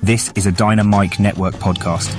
This is a Dynamite Network podcast.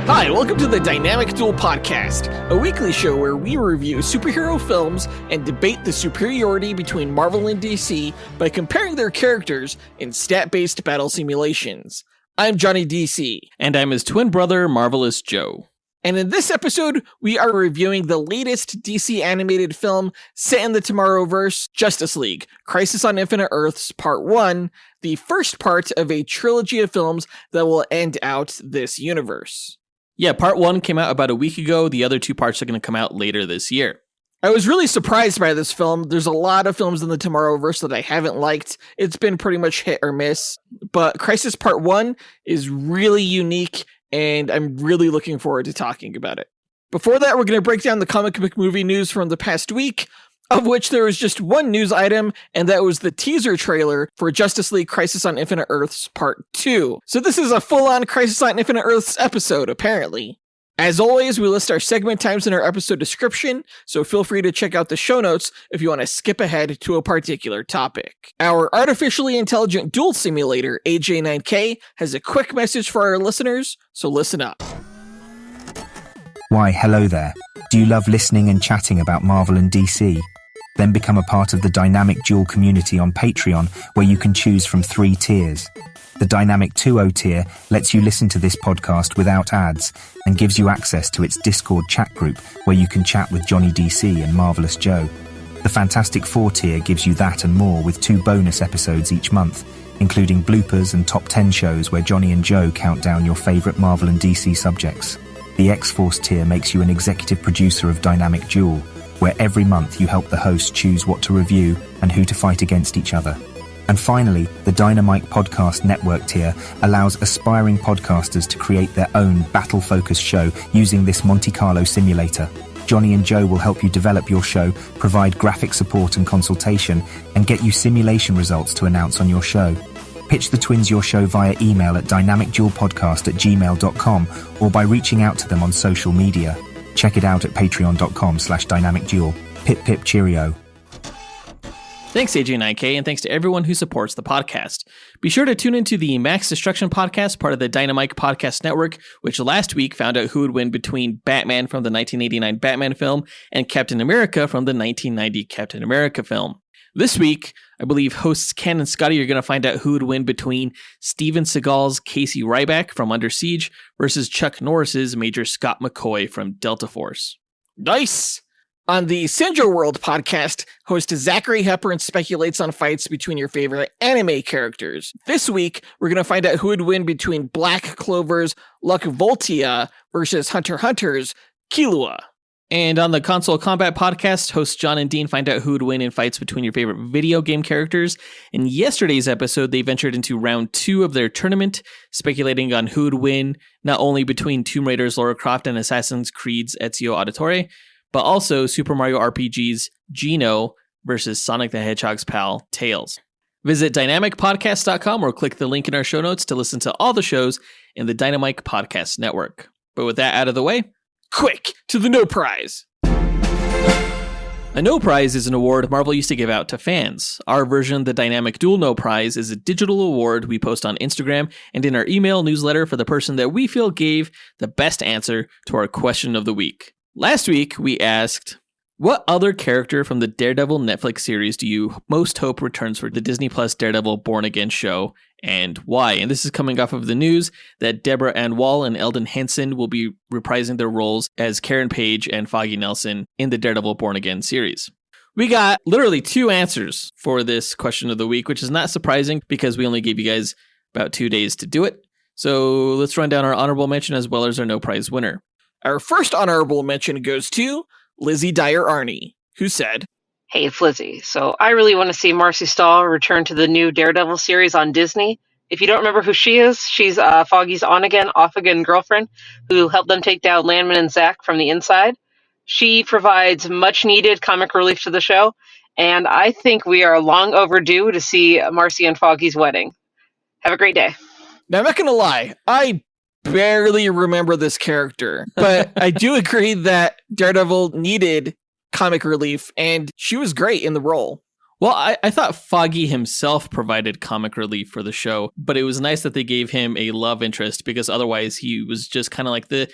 Hi, welcome to the Dynamic Duel Podcast, a weekly show where we review superhero films and debate the superiority between Marvel and DC by comparing their characters in stat-based battle simulations. I'm Johnny DC. And I'm his twin brother, Marvelous Joe. And in this episode, we are reviewing the latest DC animated film set in the Tomorrowverse, Justice League, Crisis on Infinite Earths Part 1, the first part of a trilogy of films that will end out this universe. Yeah, part 1 came out about a week ago. The other 2 parts are going to come out later this year. I was really surprised by this film. There's a lot of films in the Tomorrowverse that I haven't liked. It's been pretty much hit or miss. But Crisis Part 1 is really unique, and I'm really looking forward to talking about it. Before that, we're going to break down the comic book movie news from the past week, of which there was just one news item, and that was the teaser trailer for Justice League Crisis on Infinite Earths Part 2. So this is a full-on Crisis on Infinite Earths episode, apparently. As always, we list our segment times in our episode description, so feel free to check out the show notes if you want to skip ahead to a particular topic. Our artificially intelligent duel simulator, AJ9K, has a quick message for our listeners, so listen up. Why, hello there. Do you love listening and chatting about Marvel and DC? Then become a part of the Dynamic Duel community on Patreon, where you can choose from 3 tiers. The Dynamic 2.0 tier lets you listen to this podcast without ads and gives you access to its Discord chat group, where you can chat with Johnny DC and Marvelous Joe. The Fantastic 4 tier gives you that and more with 2 bonus episodes each month, including bloopers and top 10 shows where Johnny and Joe count down your favourite Marvel and DC subjects. The X-Force tier makes you an executive producer of Dynamic Duel, where every month you help the host choose what to review and who to fight against each other. And finally, the Dynamite Podcast Network tier allows aspiring podcasters to create their own battle-focused show using this Monte Carlo simulator. Johnny and Joe will help you develop your show, provide graphic support and consultation, and get you simulation results to announce on your show. Pitch the twins your show via email at dynamicduelpodcast@gmail.com or by reaching out to them on social media. Check it out at patreon.com/dynamicduel. Pip pip cheerio. Thanks, AJ9K, and thanks to everyone who supports the podcast. Be sure to tune into the Max Destruction podcast, part of the Dynamite Podcast Network, which last week found out who would win between Batman from the 1989 Batman film and Captain America from the 1990 Captain America film. This week, I believe hosts Ken and Scotty are going to find out who would win between Steven Seagal's Casey Ryback from Under Siege versus Chuck Norris's Major Scott McCoy from Delta Force. Nice! On the Syndrome World podcast, host Zachary Hepburn speculates on fights between your favorite anime characters. This week, we're going to find out who would win between Black Clover's Luck Voltia versus Hunter x Hunter's Killua. And on the Console Combat podcast, hosts John and Dean find out who would win in fights between your favorite video game characters. In yesterday's episode, they ventured into round 2 of their tournament, speculating on who would win not only between Tomb Raider's Lara Croft and Assassin's Creed's Ezio Auditore, but also Super Mario RPG's Geno versus Sonic the Hedgehog's pal, Tails. Visit dynamicpodcast.com or click the link in our show notes to listen to all the shows in the Dynamite Podcast Network. But with that out of the way, quick to the No Prize. A No Prize is an award Marvel used to give out to fans. Our version, the Dynamic Duel No Prize, is a digital award we post on Instagram and in our email newsletter for the person that we feel gave the best answer to our question of the week. Last week, we asked, what other character from the Daredevil Netflix series do you most hope returns for the Disney Plus Daredevil Born Again show, and why? And this is coming off of the news that Deborah Ann Wall and Eldon Henson will be reprising their roles as Karen Page and Foggy Nelson in the Daredevil Born Again series. We got literally 2 answers for this question of the week, which is not surprising because we only gave you guys about 2 days to do it. So let's run down our honorable mention as well as our No Prize winner. Our first honorable mention goes to Lizzie Dyer Arney, who said, Hey, it's Lizzie. So I really want to see Marcy Stahl return to the new Daredevil series on Disney. If you don't remember who she is, she's Foggy's on-again, off-again girlfriend who helped them take down Landman and Zach from the inside. She provides much-needed comic relief to the show, And I think we are long overdue to see Marcy and Foggy's wedding. Have a great day. Now, I'm not going to lie. I barely remember this character, but I do agree that Daredevil needed comic relief, and she was great in the role. Well, I thought Foggy himself provided comic relief for the show, but it was nice that they gave him a love interest because otherwise he was just kind of like the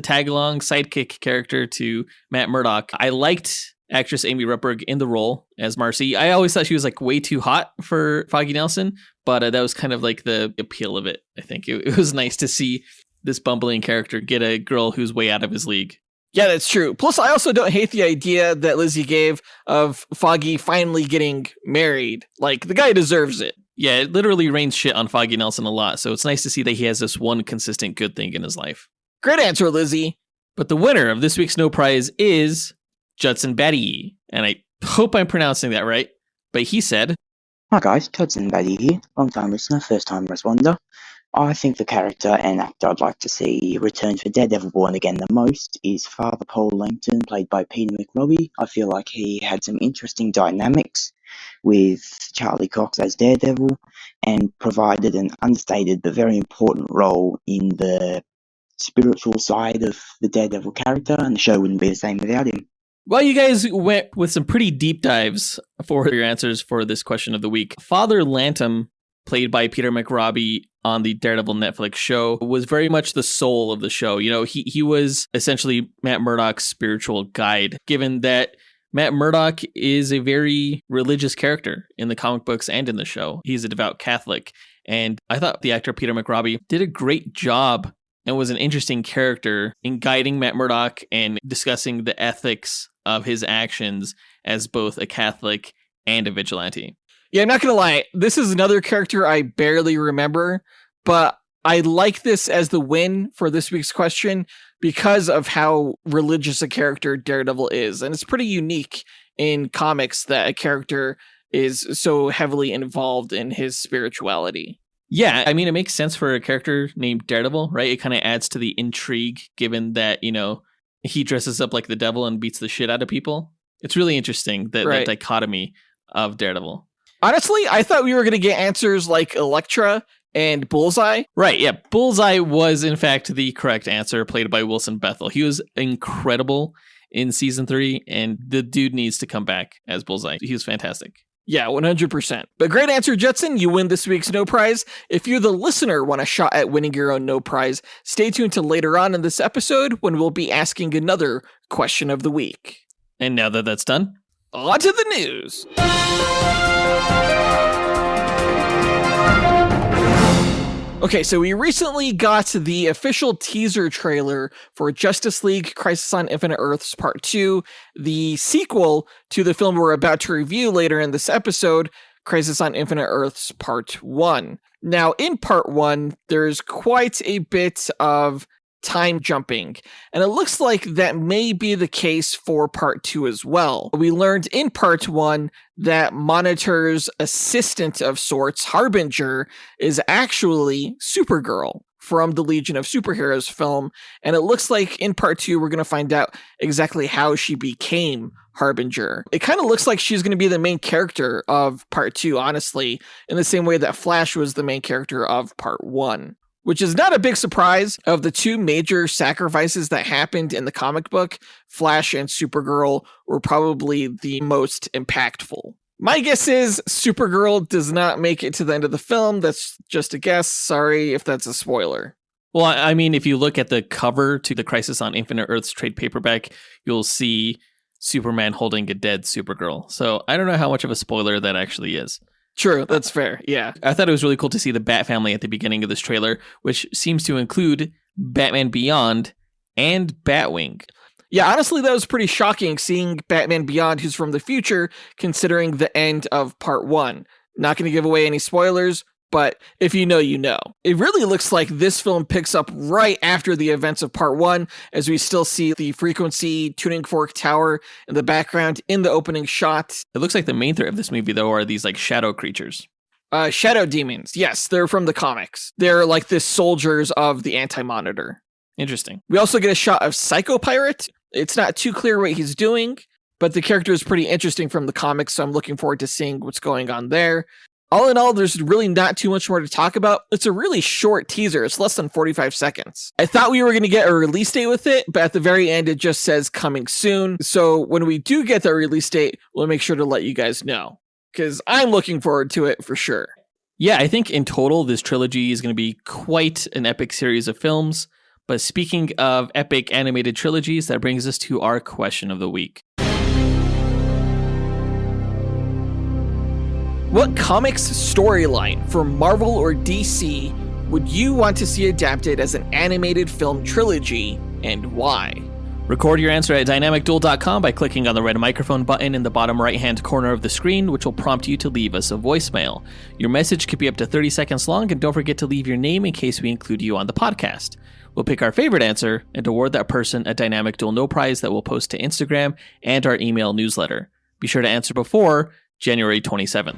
tag-along sidekick character to Matt Murdock. I liked actress Amy Rutberg in the role as Marcy. I always thought she was like way too hot for Foggy Nelson, but that was kind of like the appeal of it. I think it was nice to see this bumbling character get a girl who's way out of his league. Yeah, that's true. Plus, I also don't hate the idea that Lizzie gave of Foggy finally getting married. Like, the guy deserves it. Yeah, it literally rains shit on Foggy Nelson a lot, so it's nice to see that he has this one consistent good thing in his life. Great answer, Lizzie. But the winner of this week's No Prize is Judson Batty, and I hope I'm pronouncing that right, but he said, Hi guys, Judson Batty here, long time listener, first time responder. I think the character and actor I'd like to see return for Daredevil Born Again the most is Father Paul Langton, played by Peter McRobbie. I feel like he had some interesting dynamics with Charlie Cox as Daredevil and provided an understated but very important role in the spiritual side of the Daredevil character, and the show wouldn't be the same without him. Well, you guys went with some pretty deep dives for your answers for this question of the week. Father Lantom, played by Peter McRobbie on the Daredevil Netflix show, was very much the soul of the show. You know, he was essentially Matt Murdock's spiritual guide, given that Matt Murdock is a very religious character in the comic books and in the show. He's a devout Catholic. And I thought the actor Peter McRobbie did a great job and was an interesting character in guiding Matt Murdock and discussing the ethics of his actions as both a Catholic and a vigilante. Yeah, I'm not going to lie. This is another character I barely remember, but I like this as the win for this week's question because of how religious a character Daredevil is. And it's pretty unique in comics that a character is so heavily involved in his spirituality. Yeah, I mean, it makes sense for a character named Daredevil, right? It kind of adds to the intrigue, given that, you know, he dresses up like the devil and beats the shit out of people. It's really interesting, that dichotomy of Daredevil. Honestly, I thought we were going to get answers like Elektra and Bullseye. Right, yeah. Bullseye was, in fact, the correct answer, played by Wilson Bethel. He was incredible in season 3, and the dude needs to come back as Bullseye. He was fantastic. Yeah, 100%. But great answer, Judson. You win this week's No Prize. If you, the listener, want a shot at winning your own No Prize, stay tuned to later on in this episode when we'll be asking another question of the week. And now that that's done, on to the news. Okay, so we recently got the official teaser trailer for Justice League Crisis on Infinite Earths Part 2, the sequel to the film we're about to review later in this episode, Crisis on Infinite Earths Part 1. Now, in Part 1, there's quite a bit of time jumping, and it looks like that may be the case for Part 2 as well. We learned in Part 1 that Monitor's assistant of sorts, Harbinger, is actually Supergirl from the Legion of Superheroes film, and it looks like in Part 2 we're going to find out exactly how she became Harbinger. It kind of looks like she's going to be the main character of Part 2, honestly, in the same way that Flash was the main character of Part 1. Which is not a big surprise. Of the two major sacrifices that happened in the comic book, Flash and Supergirl were probably the most impactful. My guess is Supergirl does not make it to the end of the film. That's just a guess. Sorry if that's a spoiler. Well, I mean, if you look at the cover to the Crisis on Infinite Earths trade paperback, you'll see Superman holding a dead Supergirl. So I don't know how much of a spoiler that actually is. True, that's fair, yeah. I thought it was really cool to see the Bat family at the beginning of this trailer, which seems to include Batman Beyond and Batwing. Yeah, honestly, that was pretty shocking seeing Batman Beyond, who's from the future, considering the end of Part 1. Not going to give away any spoilers, but if you know, you know. It really looks like this film picks up right after the events of Part 1, as we still see the frequency tuning fork tower in the background in the opening shot. It looks like the main threat of this movie, though, are these like shadow creatures. Shadow demons, yes, they're from the comics. They're like the soldiers of the Anti-Monitor. Interesting. We also get a shot of Psycho Pirate. It's not too clear what he's doing, but the character is pretty interesting from the comics, so I'm looking forward to seeing what's going on there. All in all, there's really not too much more to talk about. It's a really short teaser. It's less than 45 seconds. I thought we were going to get a release date with it, but at the very end, it just says coming soon. So when we do get the release date, we'll make sure to let you guys know, because I'm looking forward to it for sure. Yeah, I think in total, this trilogy is going to be quite an epic series of films. But speaking of epic animated trilogies, that brings us to our question of the week. What comics storyline from Marvel or DC would you want to see adapted as an animated film trilogy, and why? Record your answer at dynamicduel.com by clicking on the red microphone button in the bottom right-hand corner of the screen, which will prompt you to leave us a voicemail. Your message could be up to 30 seconds long, and don't forget to leave your name in case we include you on the podcast. We'll pick our favorite answer and award that person a Dynamic Duel No Prize that we'll post to Instagram and our email newsletter. Be sure to answer before January 27th.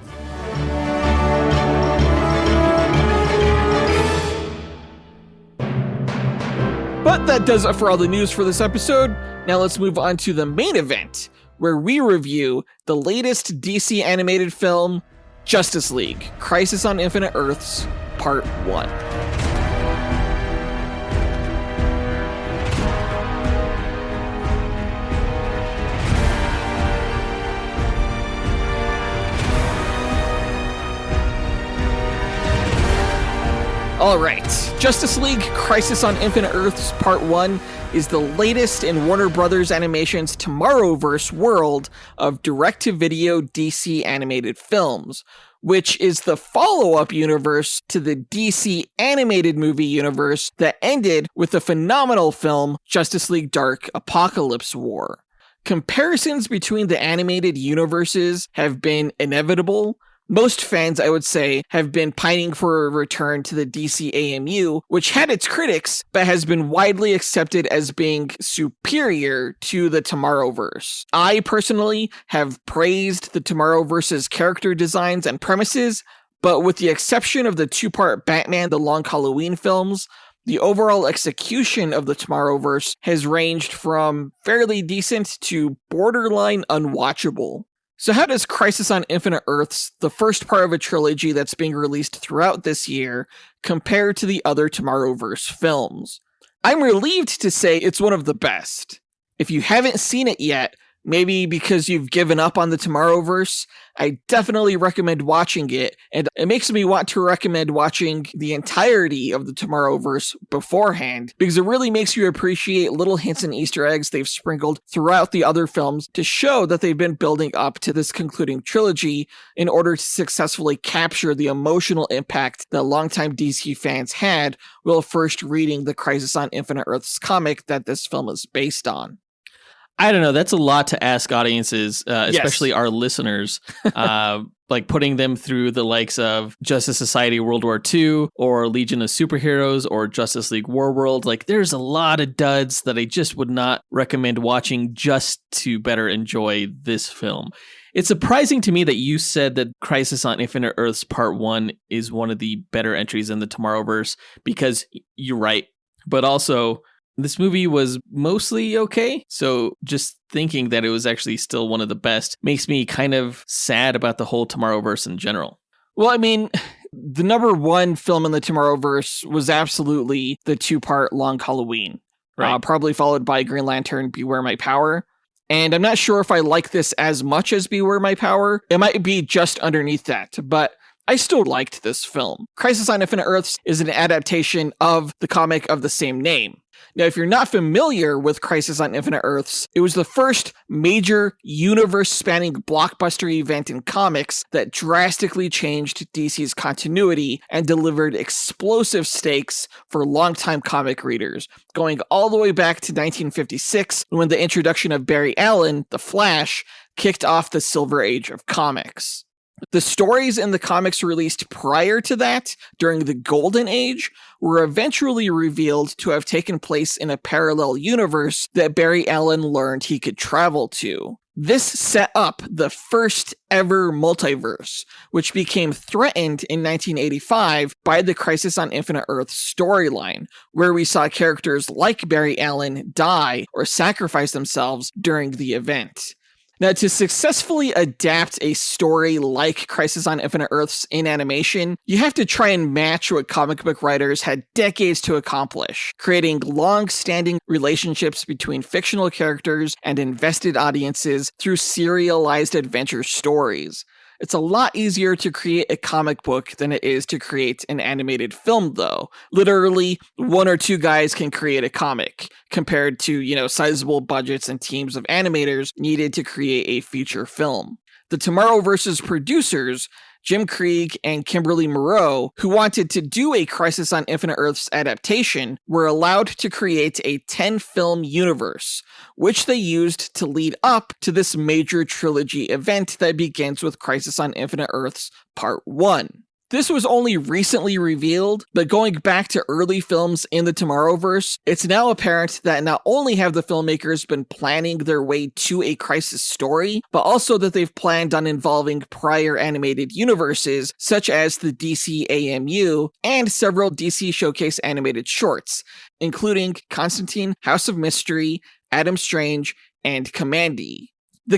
But that does it for all the news for this episode. Now let's move on to the main event, where we review the latest DC animated film, Justice League: Crisis on Infinite Earths, Part 1. Alright, Justice League: Crisis on Infinite Earths Part 1 is the latest in Warner Bros. Animation's Tomorrowverse world of direct-to-video DC animated films, which is the follow-up universe to the DC animated movie universe that ended with the phenomenal film Justice League Dark Apocalypse War. Comparisons between the animated universes have been inevitable. Most fans, I would say, have been pining for a return to the DC AMU, which had its critics, but has been widely accepted as being superior to the Tomorrowverse. I personally have praised the Tomorrowverse's character designs and premises, but with the exception of the two-part Batman The Long Halloween films, the overall execution of the Tomorrowverse has ranged from fairly decent to borderline unwatchable. So how does Crisis on Infinite Earths, the first part of a trilogy that's being released throughout this year, compare to the other Tomorrowverse films? I'm relieved to say it's one of the best. If you haven't seen it yet, maybe because you've given up on the Tomorrowverse, I definitely recommend watching it, and it makes me want to recommend watching the entirety of the Tomorrowverse beforehand, because it really makes you appreciate little hints and Easter eggs they've sprinkled throughout the other films to show that they've been building up to this concluding trilogy in order to successfully capture the emotional impact that longtime DC fans had while first reading the Crisis on Infinite Earths comic that this film is based on. I don't know. That's a lot to ask audiences, especially our listeners, like putting them through the likes of Justice Society World War II or Legion of Superheroes or Justice League War World. Like, there's a lot of duds that I just would not recommend watching just to better enjoy this film. It's surprising to me that you said that Crisis on Infinite Earths Part 1 is one of the better entries in the Tomorrowverse, because you're right. But also, this movie was mostly okay, so just thinking that it was actually still one of the best makes me kind of sad about the whole Tomorrowverse in general. Well, I mean, the number one film in the Tomorrowverse was absolutely the two-part Long Halloween, right? Probably followed by Green Lantern Beware My Power. And I'm not sure if I like this as much as Beware My Power. It might be just underneath that, but I still liked this film. Crisis on Infinite Earths is an adaptation of the comic of the same name. Now, if you're not familiar with Crisis on Infinite Earths, it was the first major universe-spanning blockbuster event in comics that drastically changed DC's continuity and delivered explosive stakes for longtime comic readers, going all the way back to 1956, when the introduction of Barry Allen, The Flash, kicked off the Silver Age of comics. The stories in the comics released prior to that, during the Golden Age, were eventually revealed to have taken place in a parallel universe that Barry Allen learned he could travel to. This set up the first ever multiverse, which became threatened in 1985 by the Crisis on Infinite Earths storyline, where we saw characters like Barry Allen die or sacrifice themselves during the event. Now, to successfully adapt a story like Crisis on Infinite Earths in animation, you have to try and match what comic book writers had decades to accomplish, creating long-standing relationships between fictional characters and invested audiences through serialized adventure stories. It's a lot easier to create a comic book than it is to create an animated film, though. Literally, one or two guys can create a comic, compared to, sizable budgets and teams of animators needed to create a feature film. The Tomorrowverse's producers, Jim Krieg and Kimberly Moreau, who wanted to do a Crisis on Infinite Earths adaptation, were allowed to create a 10-film universe, which they used to lead up to this major trilogy event that begins with Crisis on Infinite Earths Part 1. This was only recently revealed, but going back to early films in the Tomorrowverse, it's now apparent that not only have the filmmakers been planning their way to a Crisis story, but also that they've planned on involving prior animated universes, such as the DC AMU and several DC Showcase animated shorts, including Constantine, House of Mystery, Adam Strange, and Kamandi. The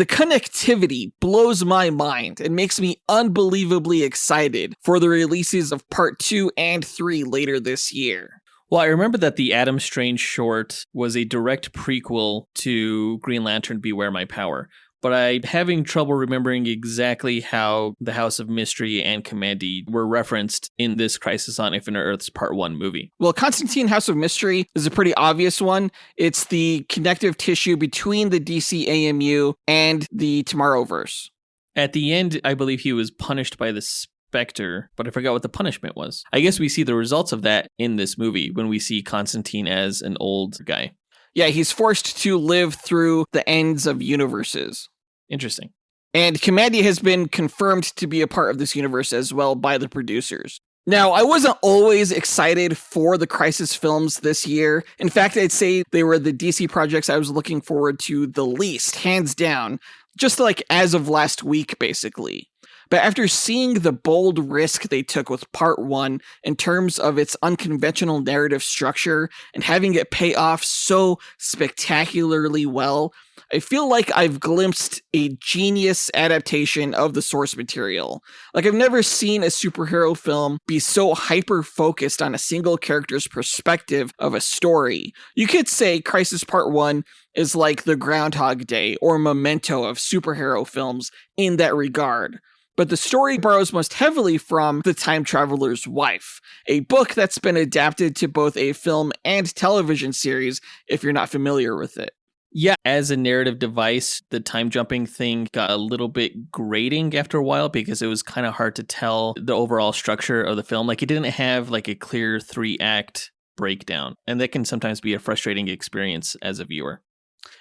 connectivity blows my mind and makes me unbelievably excited for the releases of Part 2 and 3 later this year. Well, I remember that the Adam Strange short was a direct prequel to Green Lantern Beware My Power, but I'm having trouble remembering exactly how the House of Mystery and Kamandi were referenced in this Crisis on Infinite Earths Part 1 movie. Well, Constantine House of Mystery is a pretty obvious one. It's the connective tissue between the DC AMU and the Tomorrowverse. At the end, I believe he was punished by the Spectre, but I forgot what the punishment was. I guess we see the results of that in this movie when we see Constantine as an old guy. Yeah, he's forced to live through the ends of universes. Interesting. And Kamandi has been confirmed to be a part of this universe as well by the producers. Now, I wasn't always excited for the Crisis films this year. In fact, I'd say they were the DC projects I was looking forward to the least, hands down, just like as of last week, basically. But after seeing the bold risk they took with Part 1 in terms of its unconventional narrative structure and having it pay off so spectacularly well, I feel like I've glimpsed a genius adaptation of the source material. Like, I've never seen a superhero film be so hyper-focused on a single character's perspective of a story. You could say Crisis Part 1 is like the Groundhog Day or Memento of superhero films in that regard. But the story borrows most heavily from The Time Traveler's Wife, a book that's been adapted to both a film and television series, if you're not familiar with it. Yeah, as a narrative device, the time jumping thing got a little bit grating after a while because it was kind of hard to tell the overall structure of the film. Like, it didn't have like a clear 3-act breakdown, and that can sometimes be a frustrating experience as a viewer.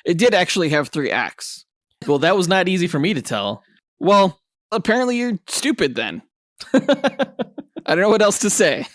It did actually have 3 acts. Well, that was not easy for me to tell. Well, apparently you're stupid then. I don't know what else to say.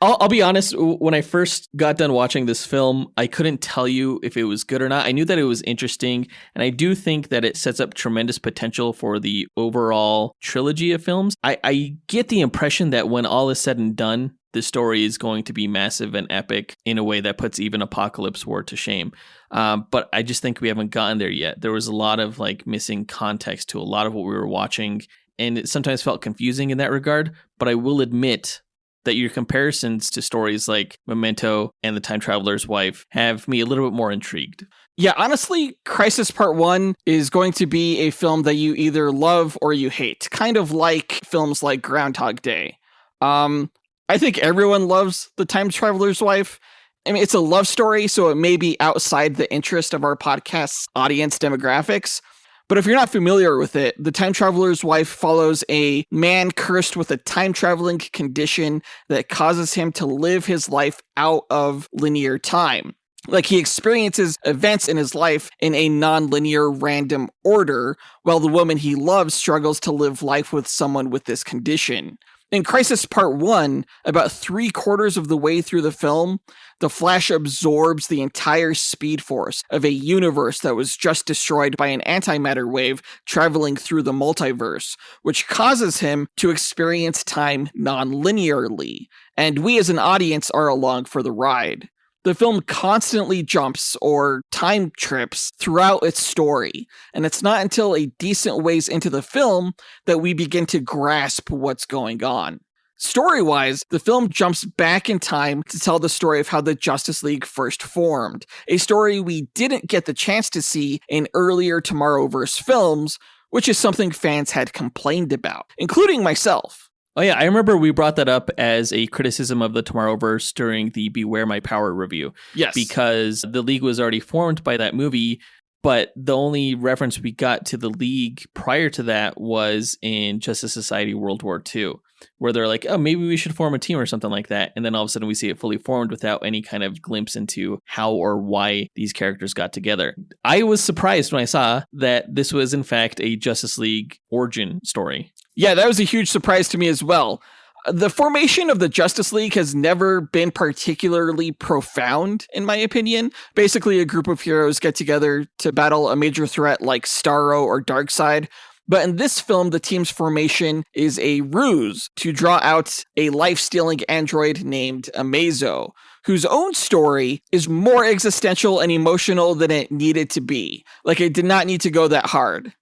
I'll be honest, when I first got done watching this film, I couldn't tell you if it was good or not. I knew that it was interesting, and I do think that it sets up tremendous potential for the overall trilogy of films. I get the impression that when all is said and done, the story is going to be massive and epic in a way that puts even Apocalypse War to shame. But I just think we haven't gotten there yet. There was a lot of missing context to a lot of what we were watching, and it sometimes felt confusing in that regard. But I will admit that your comparisons to stories like Memento and The Time Traveler's Wife have me a little bit more intrigued. Yeah, honestly, Crisis Part 1 is going to be a film that you either love or you hate, kind of like films like Groundhog Day. I think everyone loves The Time Traveler's Wife. I mean, it's a love story, so it may be outside the interest of our podcast's audience demographics. But if you're not familiar with it, The Time Traveler's Wife follows a man cursed with a time-traveling condition that causes him to live his life out of linear time. Like, he experiences events in his life in a non-linear random order, while the woman he loves struggles to live life with someone with this condition. In Crisis Part 1, about 3/4 of the way through the film, the Flash absorbs the entire speed force of a universe that was just destroyed by an antimatter wave traveling through the multiverse, which causes him to experience time non-linearly, and we as an audience are along for the ride. The film constantly jumps or time trips throughout its story, and it's not until a decent ways into the film that we begin to grasp what's going on. Story-wise, the film jumps back in time to tell the story of how the Justice League first formed, a story we didn't get the chance to see in earlier Tomorrowverse films, which is something fans had complained about, including myself. Oh yeah, I remember we brought that up as a criticism of the Tomorrowverse during the Beware My Power review. Yes. Because the League was already formed by that movie, but the only reference we got to the League prior to that was in Justice Society World War II, where they're like, oh, maybe we should form a team or something like that. And then all of a sudden we see it fully formed without any kind of glimpse into how or why these characters got together. I was surprised when I saw that this was in fact a Justice League origin story. Yeah, that was a huge surprise to me as well. The formation of the Justice League has never been particularly profound, in my opinion. Basically, a group of heroes get together to battle a major threat like Starro or Darkseid. But in this film, the team's formation is a ruse to draw out a life-stealing android named Amazo, whose own story is more existential and emotional than it needed to be. Like, it did not need to go that hard.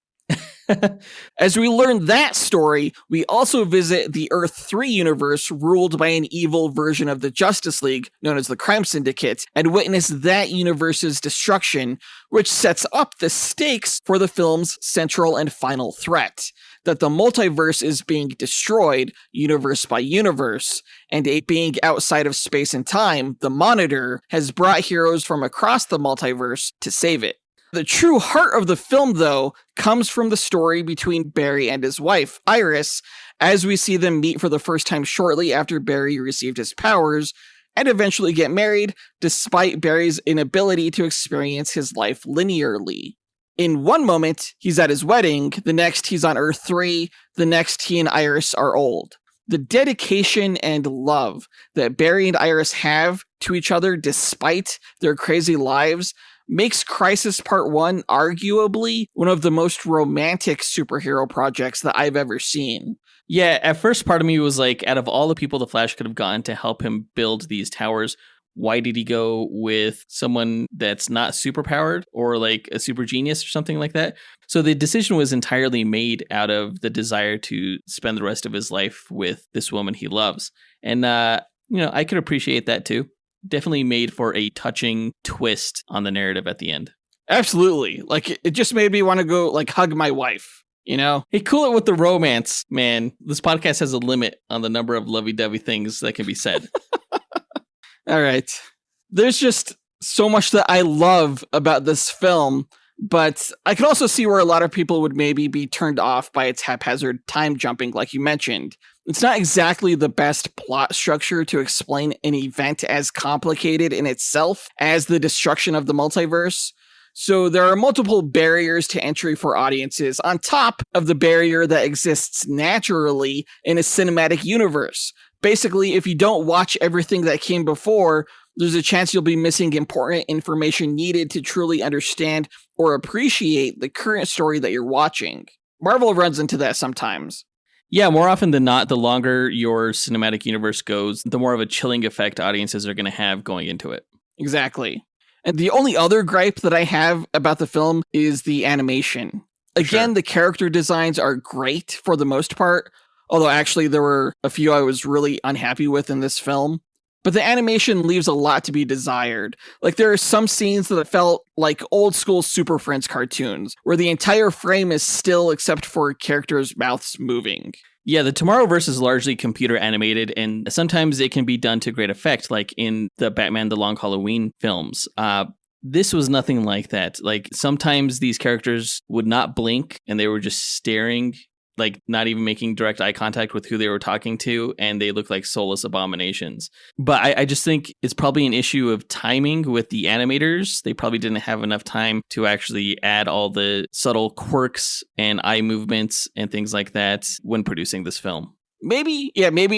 As we learn that story, we also visit the Earth 3 universe ruled by an evil version of the Justice League, known as the Crime Syndicate, and witness that universe's destruction, which sets up the stakes for the film's central and final threat, that the multiverse is being destroyed, universe by universe, and a being outside of space and time, the Monitor, has brought heroes from across the multiverse to save it. The true heart of the film, though, comes from the story between Barry and his wife, Iris, as we see them meet for the first time shortly after Barry received his powers, and eventually get married, despite Barry's inability to experience his life linearly. In one moment, he's at his wedding, the next he's on Earth 3, the next he and Iris are old. The dedication and love that Barry and Iris have to each other despite their crazy lives makes Crisis Part 1 arguably one of the most romantic superhero projects that I've ever seen. Yeah, at first part of me was like, out of all the people the Flash could have gotten to help him build these towers, why did he go with someone that's not superpowered or like a super genius or something like that? So the decision was entirely made out of the desire to spend the rest of his life with this woman he loves. And, I could appreciate that too. Definitely made for a touching twist on the narrative at the end. Absolutely. Like, it just made me want to go, like, hug my wife, you know? Hey, cool it with the romance, man. This podcast has a limit on the number of lovey-dovey things that can be said. All right. There's just so much that I love about this film, but I could also see where a lot of people would maybe be turned off by its haphazard time jumping, like you mentioned. It's not exactly the best plot structure to explain an event as complicated in itself as the destruction of the multiverse. So there are multiple barriers to entry for audiences on top of the barrier that exists naturally in a cinematic universe. Basically, if you don't watch everything that came before, there's a chance you'll be missing important information needed to truly understand or appreciate the current story that you're watching. Marvel runs into that sometimes. Yeah, more often than not, the longer your cinematic universe goes, the more of a chilling effect audiences are going to have going into it. Exactly. And the only other gripe that I have about the film is the animation. Again, The character designs are great for the most part, although actually there were a few I was really unhappy with in this film. But the animation leaves a lot to be desired. Like, there are some scenes that felt like old school Super Friends cartoons, where the entire frame is still except for characters' mouths moving. Yeah, the Tomorrowverse is largely computer animated, and sometimes it can be done to great effect, like in the Batman The Long Halloween films. This was nothing like that. Like, sometimes these characters would not blink, and they were just staring, like not even making direct eye contact with who they were talking to, and they look like soulless abominations. But I just think it's probably an issue of timing with the animators. They probably didn't have enough time to actually add all the subtle quirks and eye movements and things like that when producing this film. Maybe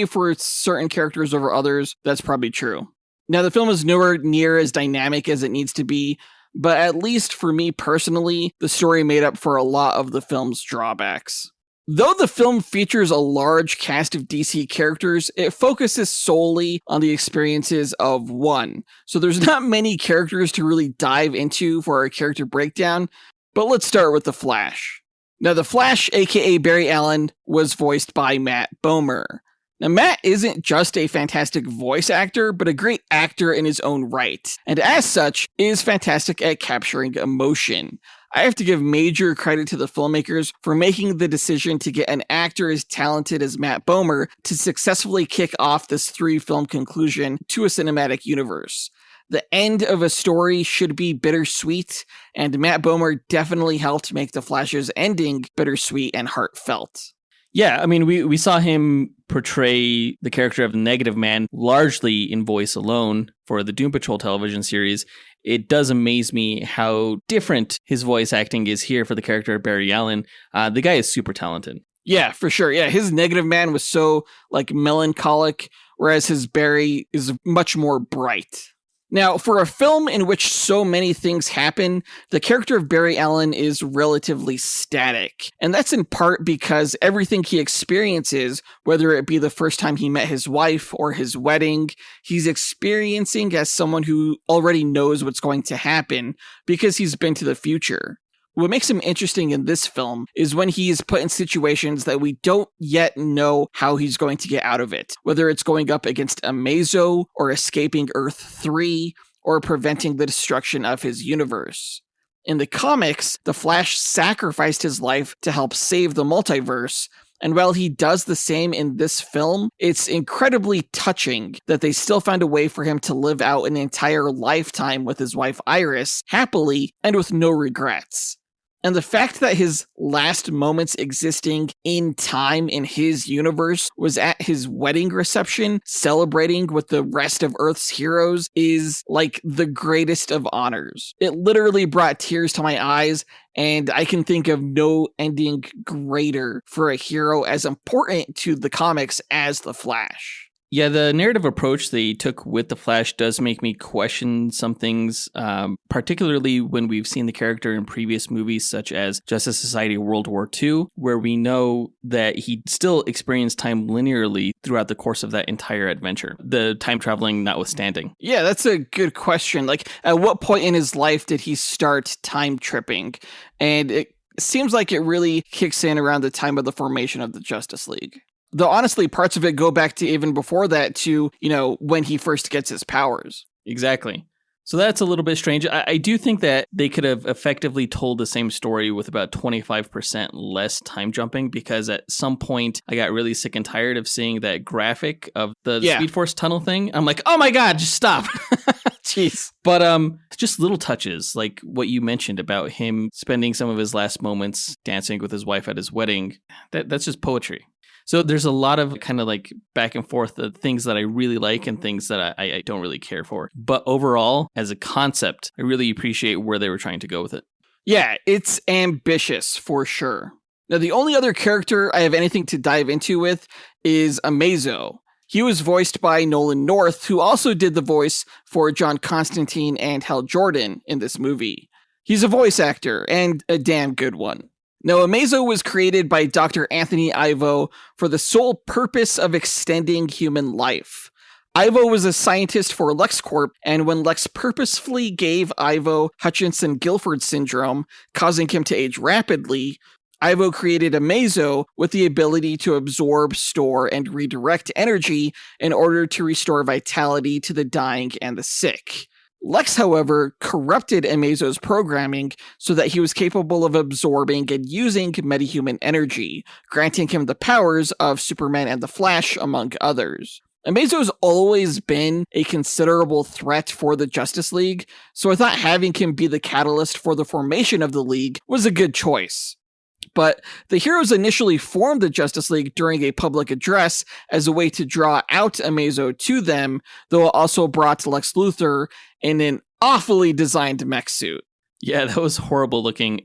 for certain characters over others, that's probably true. Now, the film is nowhere near as dynamic as it needs to be, but at least for me personally, the story made up for a lot of the film's drawbacks. Though the film features a large cast of DC characters, it focuses solely on the experiences of one. So there's not many characters to really dive into for a character breakdown, but let's start with the Flash. Now, the Flash, aka Barry Allen, was voiced by Matt Bomer. Now, Matt isn't just a fantastic voice actor, but a great actor in his own right, and as such, is fantastic at capturing emotion. I have to give major credit to the filmmakers for making the decision to get an actor as talented as Matt Bomer to successfully kick off this 3-film conclusion to a cinematic universe. The end of a story should be bittersweet, and Matt Bomer definitely helped make the Flash's ending bittersweet and heartfelt. Yeah, I mean, we saw him portray the character of the Negative Man largely in voice alone for the Doom Patrol television series. It does amaze me how different his voice acting is here for the character of Barry Allen. The guy is super talented. Yeah, for sure. Yeah, his Negative Man was so, melancholic, whereas his Barry is much more bright. Now, for a film in which so many things happen, the character of Barry Allen is relatively static. And that's in part because everything he experiences, whether it be the first time he met his wife or his wedding, he's experiencing as someone who already knows what's going to happen because he's been to the future. What makes him interesting in this film is when he is put in situations that we don't yet know how he's going to get out of it, whether it's going up against Amazo or escaping Earth 3 or preventing the destruction of his universe. In the comics, the Flash sacrificed his life to help save the multiverse, and while he does the same in this film, it's incredibly touching that they still found a way for him to live out an entire lifetime with his wife Iris, happily and with no regrets. And the fact that his last moments existing in time in his universe was at his wedding reception, celebrating with the rest of Earth's heroes, is like the greatest of honors. It literally brought tears to my eyes, and I can think of no ending greater for a hero as important to the comics as the Flash. Yeah, the narrative approach they took with the Flash does make me question some things, particularly when we've seen the character in previous movies such as Justice Society World War II, where we know that he still experienced time linearly throughout the course of that entire adventure, the time traveling notwithstanding. Yeah, that's a good question. At what point in his life did he start time tripping? And it seems like it really kicks in around the time of the formation of the Justice League. Though honestly, parts of it go back to even before that to, when he first gets his powers. Exactly. So that's a little bit strange. I do think that they could have effectively told the same story with about 25% less time jumping, because at some point I got really sick and tired of seeing that graphic of the Speed Force tunnel thing. I'm like, oh my God, just stop. Jeez. But just little touches like what you mentioned about him spending some of his last moments dancing with his wife at his wedding. That's just poetry. So there's a lot of kind of like back and forth of things that I really like and things that I don't really care for. But overall, as a concept, I really appreciate where they were trying to go with it. Yeah, it's ambitious for sure. Now, the only other character I have anything to dive into with is Amazo. He was voiced by Nolan North, who also did the voice for John Constantine and Hal Jordan in this movie. He's a voice actor, and a damn good one. Now, Amazo was created by Dr. Anthony Ivo for the sole purpose of extending human life. Ivo was a scientist for LexCorp, and when Lex purposefully gave Ivo Hutchinson-Gilford syndrome, causing him to age rapidly, Ivo created Amazo with the ability to absorb, store, and redirect energy in order to restore vitality to the dying and the sick. Lex, however, corrupted Amazo's programming so that he was capable of absorbing and using metahuman energy, granting him the powers of Superman and the Flash, among others. Amazo's always been a considerable threat for the Justice League, so I thought having him be the catalyst for the formation of the League was a good choice. But the heroes initially formed the Justice League during a public address as a way to draw out Amazo to them, though it also brought Lex Luthor in an awfully designed mech suit. Yeah, that was horrible looking.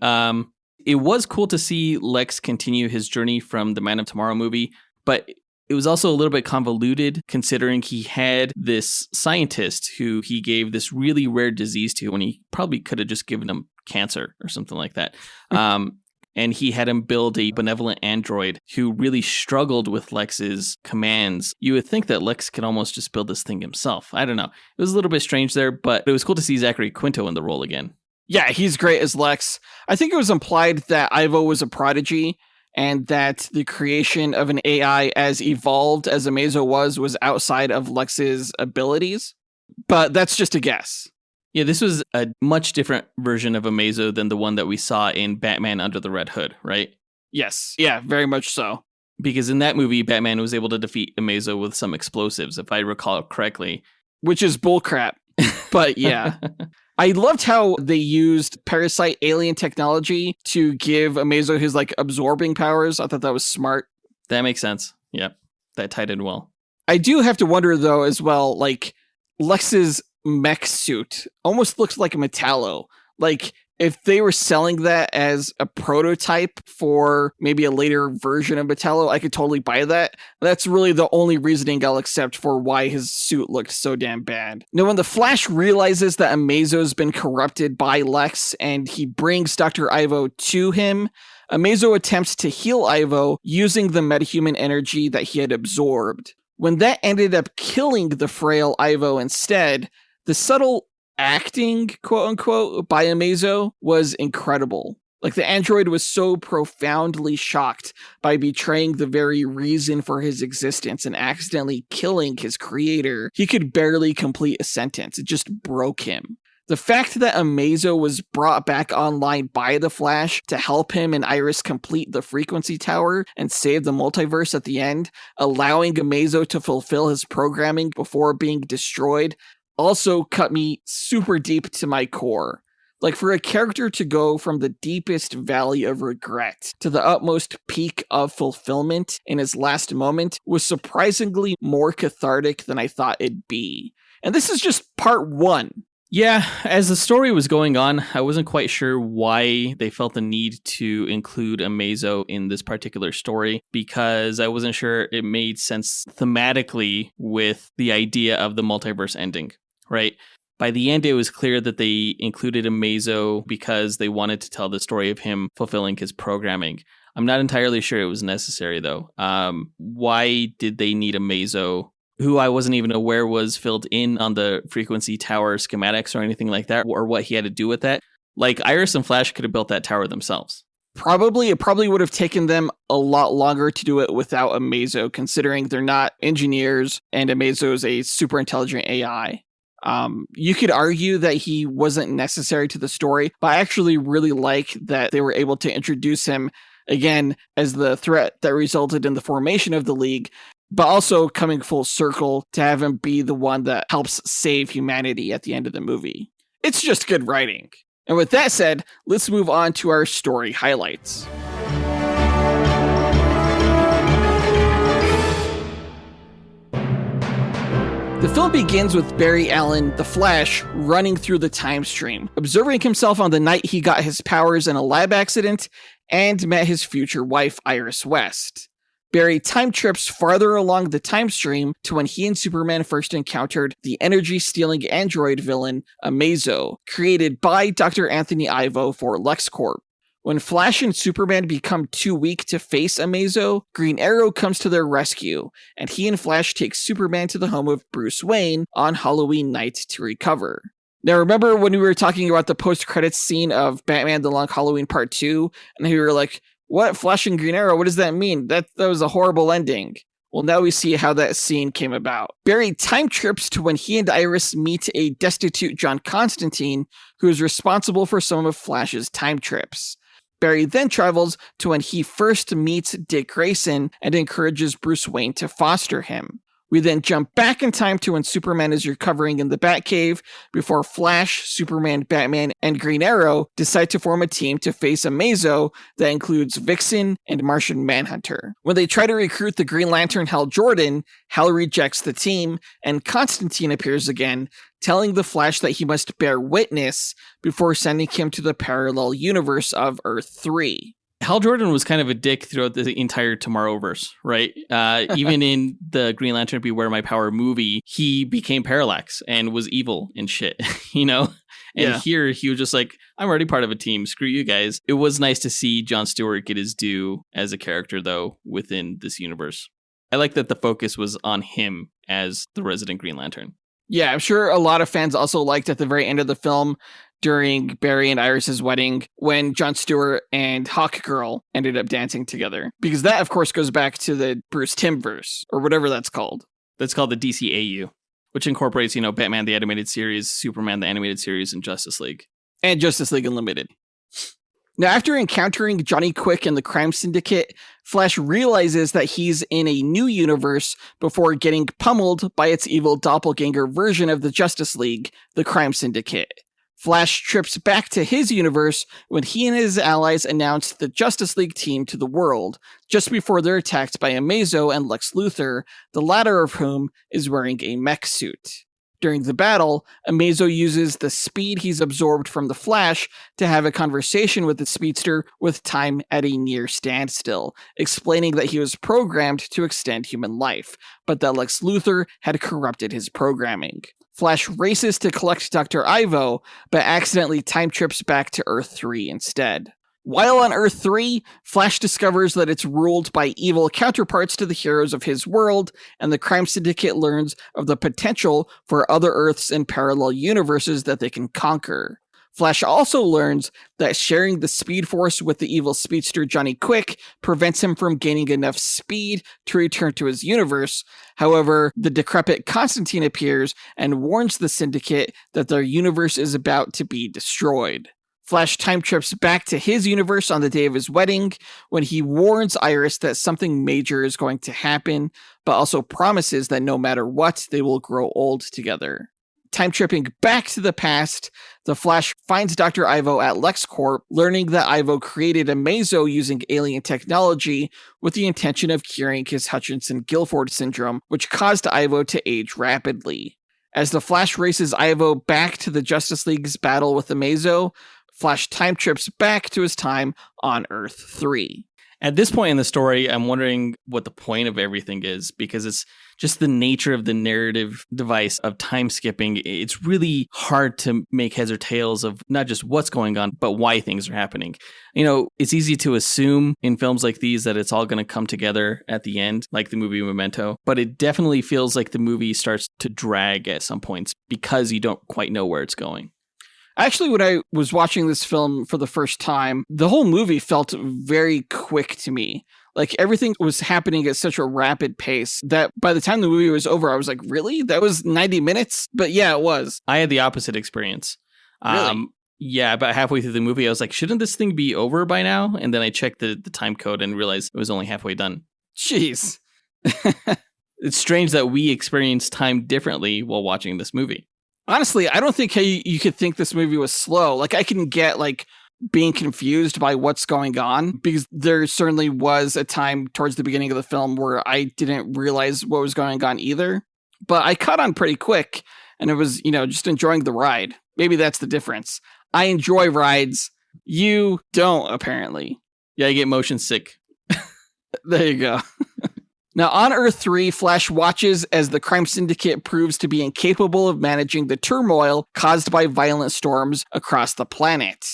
It was cool to see Lex continue his journey from the Man of Tomorrow movie, but it was also a little bit convoluted considering he had this scientist who he gave this really rare disease to when he probably could have just given him cancer or something like that. and he had him build a benevolent android who really struggled with Lex's commands. You would think that Lex could almost just build this thing himself. I don't know. It was a little bit strange there, but it was cool to see Zachary Quinto in the role again. Yeah, he's great as Lex. I think it was implied that Ivo was a prodigy and that the creation of an AI as evolved as Amazo was outside of Lex's abilities. But that's just a guess. Yeah, this was a much different version of Amazo than the one that we saw in Batman Under the Red Hood, right? Yes, yeah, very much so. Because in that movie, Batman was able to defeat Amazo with some explosives, if I recall correctly. Which is bullcrap. But yeah. I loved how they used parasite alien technology to give Amazo his absorbing powers. I thought that was smart. That makes sense. Yep. That tied in well. I do have to wonder though as well, Lex's mech suit almost looks like a Metallo. If they were selling that as a prototype for maybe a later version of Metallo, I could totally buy that. That's really the only reasoning I'll accept for why his suit looked so damn bad. Now, when the Flash realizes that Amazo's been corrupted by Lex and he brings Dr. Ivo to him, Amazo attempts to heal Ivo using the metahuman energy that he had absorbed. When that ended up killing the frail Ivo instead, the subtle acting, quote unquote, by Amazo was incredible. The android was so profoundly shocked by betraying the very reason for his existence and accidentally killing his creator, he could barely complete a sentence. It just broke him. The fact that Amazo was brought back online by the Flash to help him and Iris complete the frequency tower and save the multiverse at the end, allowing Amazo to fulfill his programming before being destroyed, also cut me super deep to my core. For a character to go from the deepest valley of regret to the utmost peak of fulfillment in his last moment was surprisingly more cathartic than I thought it'd be. And this is just part one. Yeah, as the story was going on, I wasn't quite sure why they felt the need to include Amazo in this particular story, because I wasn't sure it made sense thematically with the idea of the multiverse ending, right? By the end, it was clear that they included Amazo because they wanted to tell the story of him fulfilling his programming. I'm not entirely sure it was necessary, though. Why did they need Amazo, who I wasn't even aware was filled in on the frequency tower schematics or anything like that, or what he had to do with that? Iris and Flash could have built that tower themselves. It probably would have taken them a lot longer to do it without Amazo, considering they're not engineers and Amazo is a super intelligent AI. You could argue that he wasn't necessary to the story, but I actually really like that they were able to introduce him again as the threat that resulted in the formation of the League, but also coming full circle to have him be the one that helps save humanity at the end of the movie. It's just good writing. And with that said, let's move on to our story highlights. The film begins with Barry Allen, the Flash, running through the time stream, observing himself on the night he got his powers in a lab accident and met his future wife, Iris West. Barry time trips farther along the time stream to when he and Superman first encountered the energy-stealing android villain, Amazo, created by Dr. Anthony Ivo for LexCorp. When Flash and Superman become too weak to face Amazo, Green Arrow comes to their rescue, and he and Flash take Superman to the home of Bruce Wayne on Halloween night to recover. Now, remember when we were talking about the post-credits scene of Batman The Long Halloween Part 2, and we were like, what? Flash and Green Arrow? What does that mean? That was a horrible ending. Well, now we see how that scene came about. Barry time trips to when he and Iris meet a destitute John Constantine, who is responsible for some of Flash's time trips. Barry then travels to when he first meets Dick Grayson and encourages Bruce Wayne to foster him. We then jump back in time to when Superman is recovering in the Batcave before Flash, Superman, Batman, and Green Arrow decide to form a team to face Amazo that includes Vixen and Martian Manhunter. When they try to recruit the Green Lantern Hal Jordan, Hal rejects the team, and Constantine appears again, telling the Flash that he must bear witness before sending him to the parallel universe of Earth 3. Hal Jordan was kind of a dick throughout the entire Tomorrowverse, right? Even in the Green Lantern Beware My Power movie, he became Parallax and was evil and shit, you know? And Yeah. here he was just like, I'm already part of a team. Screw you guys. It was nice to see Jon Stewart get his due as a character, though, within this universe. I like that the focus was on him as the resident Green Lantern. Yeah, I'm sure a lot of fans also liked at the very end of the film during Barry and Iris's wedding when Jon Stewart and Hawkgirl ended up dancing together. Because that, of course, goes back to the Bruce Timm verse, or whatever that's called. That's called the DCAU, which incorporates, Batman the Animated Series, Superman the Animated Series, and Justice League. And Justice League Unlimited. Now, after encountering Johnny Quick and the Crime Syndicate, Flash realizes that he's in a new universe before getting pummeled by its evil doppelganger version of the Justice League, the Crime Syndicate. Flash trips back to his universe when he and his allies announce the Justice League team to the world, just before they're attacked by Amazo and Lex Luthor, the latter of whom is wearing a mech suit. During the battle, Amazo uses the speed he's absorbed from the Flash to have a conversation with the speedster with time at a near standstill, explaining that he was programmed to extend human life, but that Lex Luthor had corrupted his programming. Flash races to collect Dr. Ivo, but accidentally time trips back to Earth 3 instead. While on Earth 3, Flash discovers that it's ruled by evil counterparts to the heroes of his world, and the Crime Syndicate learns of the potential for other Earths and parallel universes that they can conquer. Flash also learns that sharing the Speed Force with the evil speedster Johnny Quick prevents him from gaining enough speed to return to his universe. However, the decrepit Constantine appears and warns the Syndicate that their universe is about to be destroyed. Flash time trips back to his universe on the day of his wedding when he warns Iris that something major is going to happen, but also promises that no matter what, they will grow old together. Time tripping back to the past, the Flash finds Dr. Ivo at LexCorp, learning that Ivo created Amazo using alien technology with the intention of curing his Hutchinson-Gilford syndrome, which caused Ivo to age rapidly. As the Flash races Ivo back to the Justice League's battle with Amazo, Flash time trips back to his time on Earth 3. At this point in the story, I'm wondering what the point of everything is, because it's just the nature of the narrative device of time skipping. It's really hard to make heads or tails of not just what's going on, but why things are happening. It's easy to assume in films like these that it's all going to come together at the end, like the movie Memento, but it definitely feels like the movie starts to drag at some points because you don't quite know where it's going. Actually, when I was watching this film for the first time, the whole movie felt very quick to me. Like, everything was happening at such a rapid pace that by the time the movie was over, I was like, really? That was 90 minutes? But yeah, it was. I had the opposite experience. Really? Yeah, about halfway through the movie, I was like, shouldn't this thing be over by now? And then I checked the time code and realized it was only halfway done. Jeez. It's strange that we experience time differently while watching this movie. Honestly, I don't think you could think this movie was slow. Like, I can get, being confused by what's going on, because there certainly was a time towards the beginning of the film where I didn't realize what was going on either. But I caught on pretty quick, and it was, just enjoying the ride. Maybe that's the difference. I enjoy rides. You don't, apparently. Yeah, I get motion sick. There you go. Now, on Earth 3, Flash watches as the Crime Syndicate proves to be incapable of managing the turmoil caused by violent storms across the planet.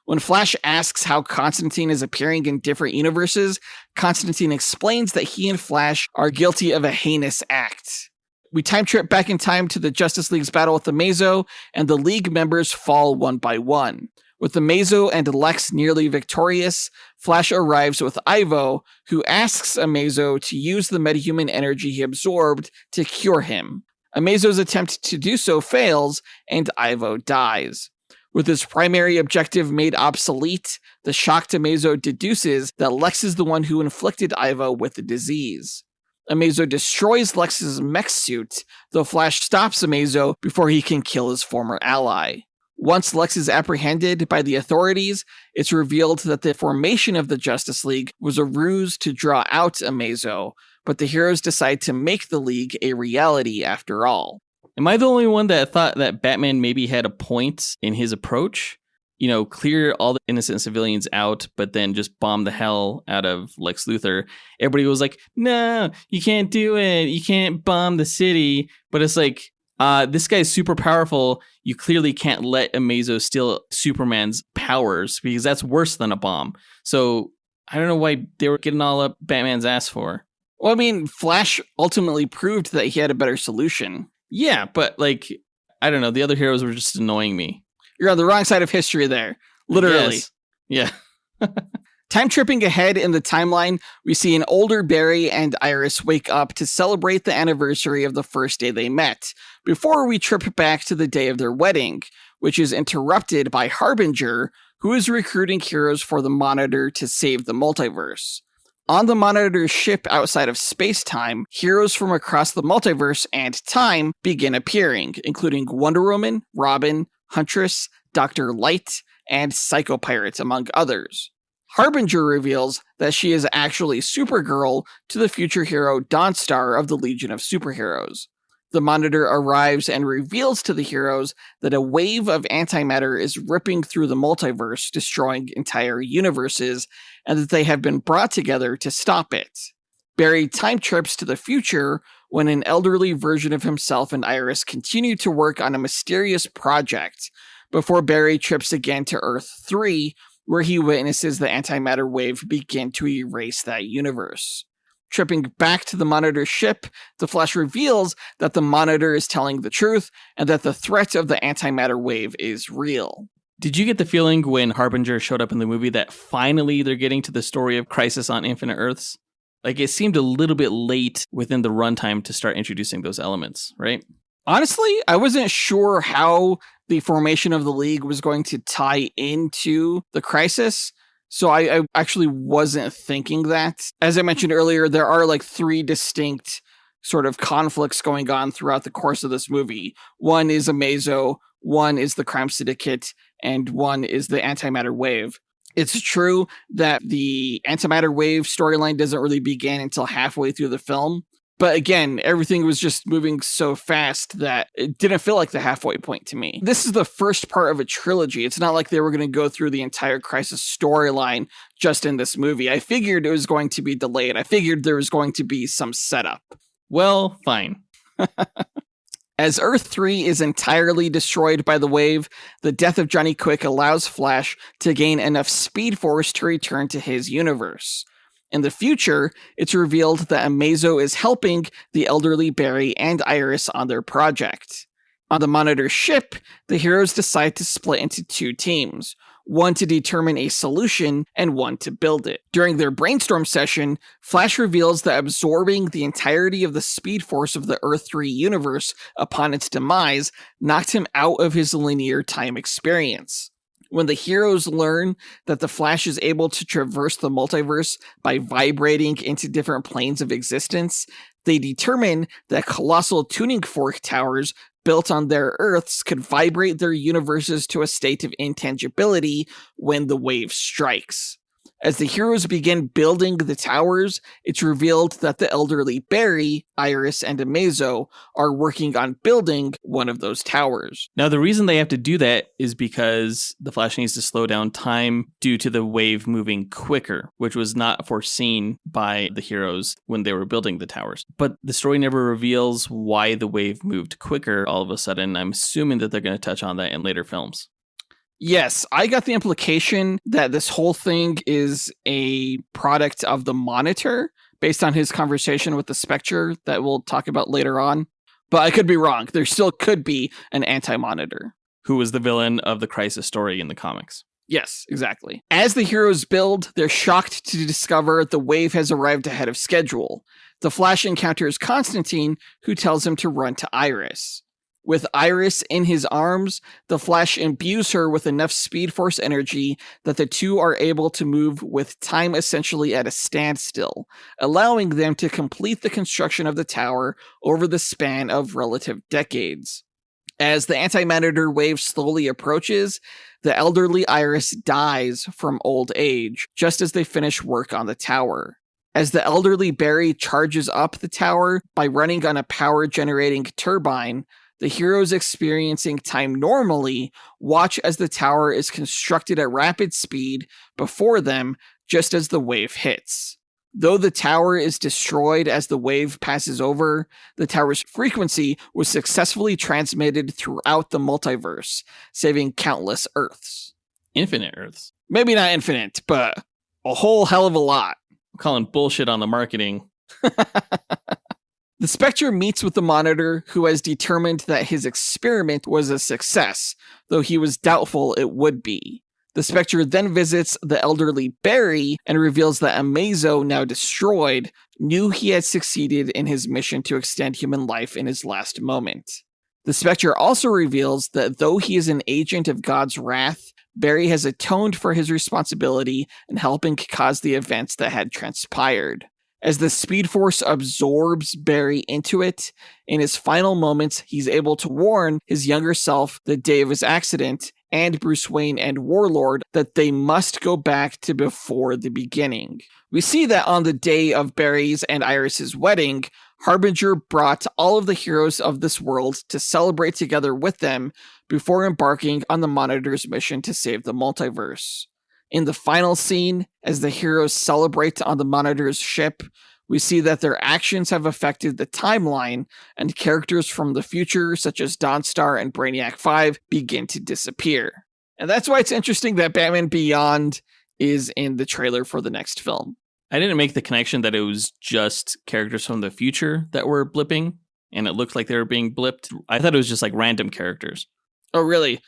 When Flash asks how Constantine is appearing in different universes, Constantine explains that he and Flash are guilty of a heinous act. We time trip back in time to the Justice League's battle with Amazo, and the League members fall one by one. With Amazo and Lex nearly victorious, Flash arrives with Ivo, who asks Amazo to use the metahuman energy he absorbed to cure him. Amazo's attempt to do so fails, and Ivo dies. With his primary objective made obsolete, the shocked Amazo deduces that Lex is the one who inflicted Ivo with the disease. Amazo destroys Lex's mech suit, though Flash stops Amazo before he can kill his former ally. Once Lex is apprehended by the authorities, it's revealed that the formation of the Justice League was a ruse to draw out Amazo, but the heroes decide to make the League a reality after all. Am I the only one that thought that Batman maybe had a point in his approach? Clear all the innocent civilians out, but then just bomb the hell out of Lex Luthor. Everybody was like, no, you can't do it. You can't bomb the city. But it's like, This guy's super powerful. You clearly can't let Amazo steal Superman's powers because that's worse than a bomb. So I don't know why they were getting all up Batman's ass for. Well, I mean, Flash ultimately proved that he had a better solution. Yeah, but like, I don't know. The other heroes were just annoying me. You're on the wrong side of history there. Literally. Yes. Yeah. Time tripping ahead in the timeline, we see an older Barry and Iris wake up to celebrate the anniversary of the first day they met, before we trip back to the day of their wedding, which is interrupted by Harbinger, who is recruiting heroes for the Monitor to save the multiverse. On the Monitor's ship outside of space-time, heroes from across the multiverse and time begin appearing, including Wonder Woman, Robin, Huntress, Dr. Light, and Psycho Pirate, among others. Harbinger reveals that she is actually Supergirl to the future hero Dawnstar of the Legion of Superheroes. The Monitor arrives and reveals to the heroes that a wave of antimatter is ripping through the multiverse, destroying entire universes, and that they have been brought together to stop it. Barry time trips to the future when an elderly version of himself and Iris continue to work on a mysterious project, before Barry trips again to Earth 3, where he witnesses the antimatter wave begin to erase that universe. Tripping back to the Monitor ship, the Flash reveals that the Monitor is telling the truth and that the threat of the antimatter wave is real. Did you get the feeling when Harbinger showed up in the movie that finally they're getting to the story of Crisis on Infinite Earths? Like, it seemed a little bit late within the runtime to start introducing those elements, right? Honestly, I wasn't sure how the formation of the League was going to tie into the Crisis, so I actually wasn't thinking that. As I mentioned earlier, there are like 3 distinct sort of conflicts going on throughout the course of this movie. One is Amazo, one is the Crime Syndicate, and one is the Antimatter Wave. It's true that the Antimatter Wave storyline doesn't really begin until halfway through the film. But again, everything was just moving so fast that it didn't feel like the halfway point to me. This is the first part of a trilogy. It's not like they were going to go through the entire Crisis storyline just in this movie. I figured it was going to be delayed. I figured there was going to be some setup. Well, fine. As Earth 3 is entirely destroyed by the wave, the death of Johnny Quick allows Flash to gain enough Speed Force to return to his universe. In the future, it's revealed that Amazo is helping the elderly Barry and Iris on their project. On the Monitor ship, the heroes decide to split into 2 teams, one to determine a solution and one to build it. During their brainstorm session, Flash reveals that absorbing the entirety of the Speed Force of the Earth 3 universe upon its demise knocked him out of his linear time experience. When the heroes learn that the Flash is able to traverse the multiverse by vibrating into different planes of existence, they determine that colossal tuning fork towers built on their Earths could vibrate their universes to a state of intangibility when the wave strikes. As the heroes begin building the towers, it's revealed that the elderly Barry, Iris, and Amazo are working on building one of those towers. Now, the reason they have to do that is because the Flash needs to slow down time due to the wave moving quicker, which was not foreseen by the heroes when they were building the towers. But the story never reveals why the wave moved quicker all of a sudden. I'm assuming that they're going to touch on that in later films. Yes, I got the implication that this whole thing is a product of the Monitor based on his conversation with the Spectre that we'll talk about later on. But I could be wrong. There still could be an anti-Monitor. Who was the villain of the Crisis story in the comics. Yes, exactly. As the heroes build, they're shocked to discover the wave has arrived ahead of schedule. The Flash encounters Constantine, who tells him to run to Iris. With Iris in his arms, the Flash imbues her with enough Speed Force energy that the two are able to move with time essentially at a standstill, allowing them to complete the construction of the tower over the span of relative decades. As the antimatter wave slowly approaches, the elderly Iris dies from old age, just as they finish work on the tower. As the elderly Barry charges up the tower by running on a power-generating turbine, the heroes experiencing time normally watch as the tower is constructed at rapid speed before them just as the wave hits. Though the tower is destroyed as the wave passes over, the tower's frequency was successfully transmitted throughout the multiverse, saving countless Earths. Infinite Earths. Maybe not infinite, but a whole hell of a lot. I'm calling bullshit on the marketing. The Spectre meets with the Monitor, who has determined that his experiment was a success, though he was doubtful it would be. The Spectre then visits the elderly Barry and reveals that Amazo, now destroyed, knew he had succeeded in his mission to extend human life in his last moment. The Spectre also reveals that though he is an agent of God's wrath, Barry has atoned for his responsibility in helping cause the events that had transpired. As the Speed Force absorbs Barry into it, in his final moments, he's able to warn his younger self the day of his accident, and Bruce Wayne and Warlord, that they must go back to before the beginning. We see that on the day of Barry's and Iris's wedding, Harbinger brought all of the heroes of this world to celebrate together with them before embarking on the Monitor's mission to save the multiverse. In the final scene, as the heroes celebrate on the Monitor's ship, we see that their actions have affected the timeline, and characters from the future, such as Dawnstar and Brainiac 5, begin to disappear. And that's why it's interesting that Batman Beyond is in the trailer for the next film. I didn't make the connection that it was just characters from the future that were blipping, and it looked like they were being blipped. I thought it was just like random characters. Oh, really?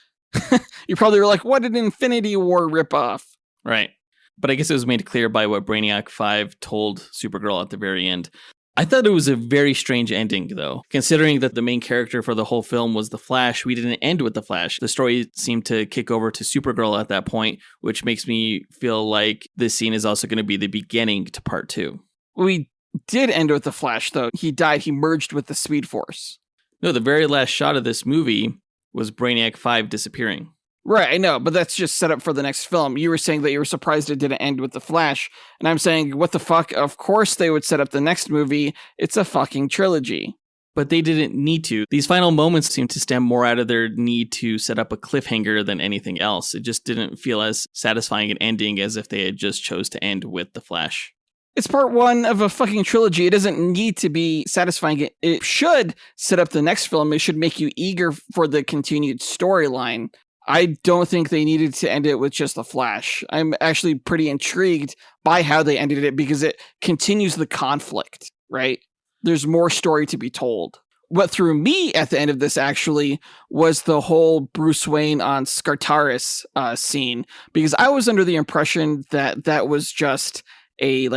You probably were like, what an Infinity War ripoff. Right. But I guess it was made clear by what Brainiac 5 told Supergirl at the very end. I thought it was a very strange ending, though. Considering that the main character for the whole film was the Flash, we didn't end with the Flash. The story seemed to kick over to Supergirl at that point, which makes me feel like this scene is also going to be the beginning to part 2. We did end with the Flash, though. He died. He merged with the Speed Force. No, the very last shot of this movie was Brainiac 5 disappearing. Right, I know, but that's just set up for the next film. You were saying that you were surprised it didn't end with the Flash, and I'm saying, what the fuck? Of course they would set up the next movie. It's a fucking trilogy. But they didn't need to. These final moments seem to stem more out of their need to set up a cliffhanger than anything else. It just didn't feel as satisfying an ending as if they had just chose to end with the Flash. It's part 1 of a fucking trilogy. It doesn't need to be satisfying. It should set up the next film. It should make you eager for the continued storyline. I don't think they needed to end it with just the Flash. I'm actually pretty intrigued by how they ended it because it continues the conflict, right? There's more story to be told. What threw me at the end of this actually was the whole Bruce Wayne on Skartaris scene, because I was under the impression that that was just a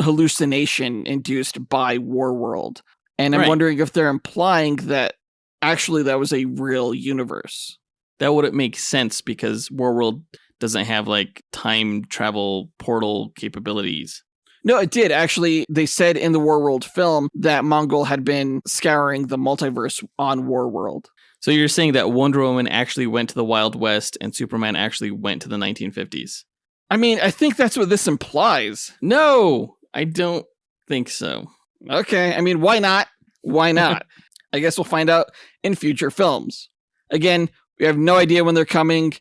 hallucination induced by Warworld. And I'm wondering if they're implying that actually that was a real universe. That wouldn't make sense because Warworld doesn't have time travel portal capabilities. No, it did. Actually, they said in the Warworld film that Mongol had been scouring the multiverse on Warworld. So you're saying that Wonder Woman actually went to the Wild West and Superman actually went to the 1950s? I mean, I think that's what this implies. No, I don't think so. Okay, I mean, why not? Why not? I guess we'll find out in future films. Again, we have no idea when they're coming,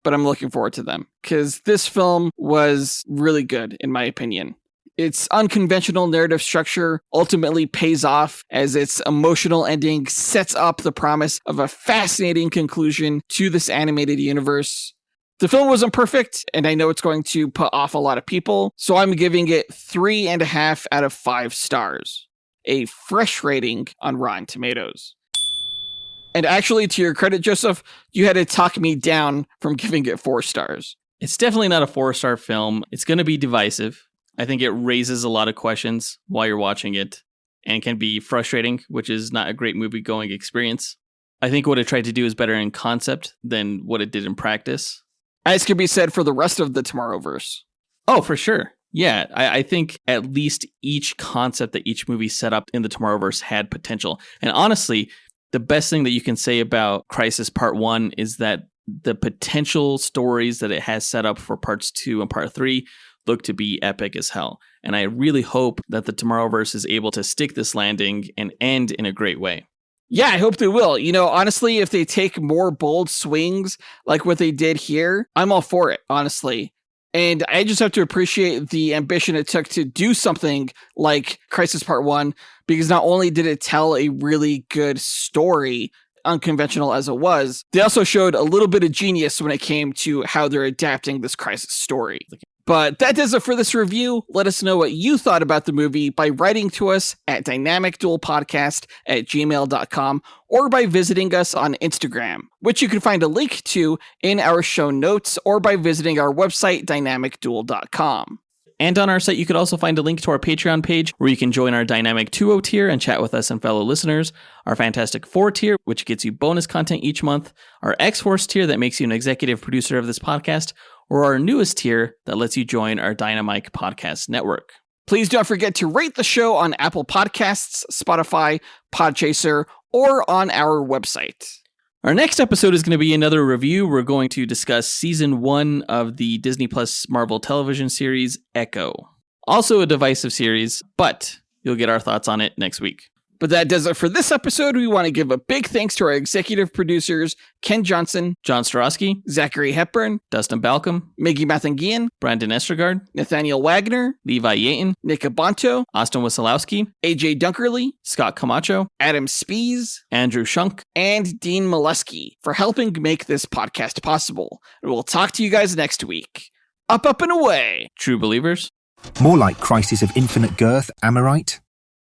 but I'm looking forward to them because this film was really good, in my opinion. Its unconventional narrative structure ultimately pays off as its emotional ending sets up the promise of a fascinating conclusion to this animated universe. The film wasn't perfect, and I know it's going to put off a lot of people, so I'm giving it 3.5 out of 5 stars. A fresh rating on Rotten Tomatoes. And actually, to your credit, Joseph, you had to talk me down from giving it 4 stars. It's definitely not a 4-star film. It's going to be divisive. I think it raises a lot of questions while you're watching it and can be frustrating, which is not a great movie-going experience. I think what it tried to do is better in concept than what it did in practice. As could be said for the rest of the Tomorrowverse. Oh, for sure. Yeah, I think at least each concept that each movie set up in the Tomorrowverse had potential. And honestly, the best thing that you can say about Crisis Part 1 is that the potential stories that it has set up for Parts 2 and Part 3 look to be epic as hell. And I really hope that the Tomorrowverse is able to stick this landing and end in a great way. Yeah, I hope they will. You know, honestly, if they take more bold swings like what they did here, I'm all for it, honestly. And I just have to appreciate the ambition it took to do something like Crisis Part 1, because not only did it tell a really good story, unconventional as it was, they also showed a little bit of genius when it came to how they're adapting this Crisis story. But that does it for this review. Let us know what you thought about the movie by writing to us at dynamicduelpodcast@gmail.com or by visiting us on Instagram, which you can find a link to in our show notes or by visiting our website, dynamicduel.com. And on our site, you could also find a link to our Patreon page where you can join our Dynamic 2.0 tier and chat with us and fellow listeners, our Fantastic 4 tier, which gets you bonus content each month, our X-Force tier that makes you an executive producer of this podcast, or our newest tier that lets you join our Dynamite Podcast Network. Please don't forget to rate the show on Apple Podcasts, Spotify, Podchaser, or on our website. Our next episode is going to be another review. We're going to discuss Season 1 of the Disney Plus Marvel television series, Echo. Also a divisive series, but you'll get our thoughts on it next week. But that does it for this episode. We want to give a big thanks to our executive producers, Ken Johnson, John Starosky, Zachary Hepburn, Dustyn Balcom, Miggy Matanguihan, Brandon Estergard, Nathaniel Wagner, Levi Yeaton, Nick Abanto, Austin Wesolowski, AJ Dunkerley, Scott Camacho, Adam Speas, Andrew Schunk, and Dean Maleski for helping make this podcast possible. And we'll talk to you guys next week. Up, up, and away! True believers. More like Crisis of Infinite Girth, am I right?